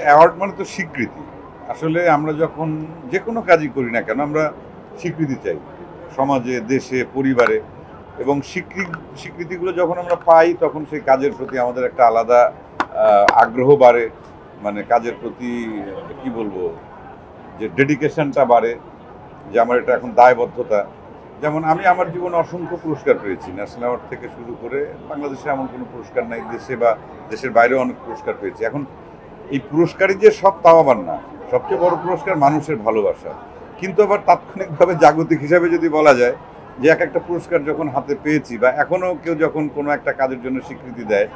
Award মানে তো স্বীকৃতি। আসলে আমরা যখন যে কোনো কাজই করি না কেন আমরা স্বীকৃতি চাই সমাজে, দেশে, পরিবারে। এবং স্বীকৃতিগুলো যখন আমরা পাই তখন সেই কাজের প্রতি আমাদের একটা আলাদা আগ্রহ বাড়ে। মানে কাজের প্রতি কি বলবো, যে ডেডিকেশনটা বাড়ে, যে আমার এটা এখন দায়বদ্ধতা। যেমন আমি আমার জীবনে অসংখ্য পুরস্কার পেয়েছি, ন্যাশনাল অ্যাওয়ার্ড থেকে শুরু করে। বাংলাদেশে এমন কোনো পুরস্কার নাই, দেশে বা দেশের বাইরেও অনেক পুরস্কার পেয়েছি। এখন এই পুরস্কারই যে সব তাও আবার না। সবচেয়ে বড় পুরস্কার মানুষের ভালোবাসা। কিন্তু আবার তাৎক্ষণিকভাবে জাগতিক হিসাবে যদি বলা যায় যে এক একটা পুরস্কার যখন হাতে পেয়েছি বা এখনও কেউ যখন কোনো একটা কাজের জন্য স্বীকৃতি দেয়,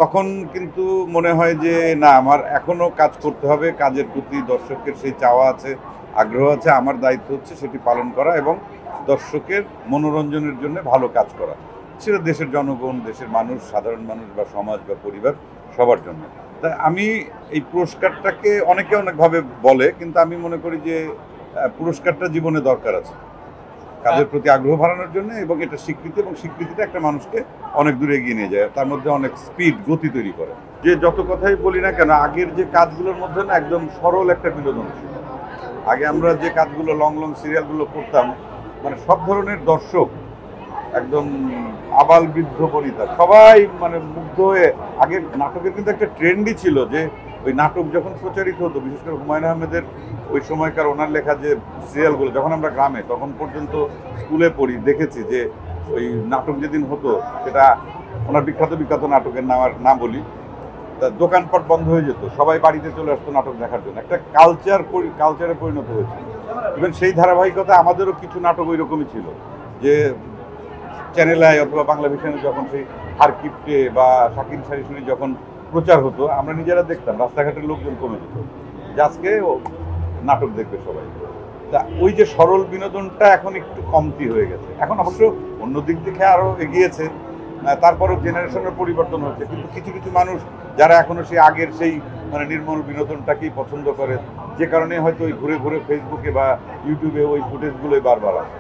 তখন কিন্তু মনে হয় যে না, আমার এখনও কাজ করতে হবে, কাজের প্রতি দর্শকের সেই চাওয়া আছে, আগ্রহ আছে, আমার দায়িত্ব হচ্ছে সেটি পালন করা এবং দর্শকের মনোরঞ্জনের জন্য ভালো কাজ করা। সেটা দেশের জনগণ, দেশের মানুষ, সাধারণ মানুষ বা সমাজ বা পরিবার, সবার জন্য। তাই আমি এই পুরস্কারটাকে অনেকে অনেকভাবে বলে, কিন্তু আমি মনে করি যে পুরস্কারটা জীবনে দরকার আছে কাজের প্রতি আগ্রহ বাড়ানোর জন্য, এবং এটা স্বীকৃতি, এবং স্বীকৃতিটা একটা মানুষকে অনেক দূরে এগিয়ে নিয়ে যায়, তার মধ্যে অনেক স্পিড, গতি তৈরি করে। যে যত কথাই বলি না কেন, আগের যে কাজগুলোর মধ্যে না একদম সরল একটা বিনোদন ছিল। আগে আমরা যে কাজগুলো লং লং সিরিয়ালগুলো করতাম, মানে সব ধরনের দর্শক, একদম আবাল বৃদ্ধ বনিতা সবাই মানে মুগ্ধ হয়ে। আগের নাটকের কিন্তু একটা ট্রেন্ডই ছিল যে ওই নাটক যখন প্রচারিত হতো, বিশেষ করে হুমায়ুন আহমেদের ওই সময়কার ওনার লেখা যে সিরিয়ালগুলো, যখন আমরা গ্রামে তখন পর্যন্ত স্কুলে পড়ি, দেখেছি যে ওই নাটক যেদিন হতো, সেটা ওনার বিখ্যাত বিখ্যাত নাটকের নাম বলি, তা দোকানপাট বন্ধ হয়ে যেত, সবাই বাড়িতে চলে আসতো নাটক দেখার জন্য। একটা কালচারে পরিণত হয়েছিল। ইভেন সেই ধারাবাহিকতা আমাদেরও কিছু নাটক ওই রকমই ছিল, যে চ্যানেল আই অথবা বাংলা ভিশনে যখন সেই হারকিপ্টে বা শাকিল শারিশুরি যখন প্রচার হতো, আমরা নিজেরা দেখতাম, রাস্তাঘাটের লোকজন কমে যেত যে আজকে নাটক দেখবে সবাই। তা ওই যে সরল বিনোদনটা এখন একটু কমতি হয়ে গেছে। এখন অবশ্য অন্য দিক থেকে আরও এগিয়েছে, তারপরও জেনারেশনের পরিবর্তন হচ্ছে, কিন্তু কিছু কিছু মানুষ যারা এখনো সেই আগের সেই মানে নির্মল বিনোদনটাকেই পছন্দ করে, যে কারণে হয়তো ওই ঘুরে ঘুরে ফেসবুকে বা ইউটিউবে ওই ফুটেজগুলোই বারবার আসে।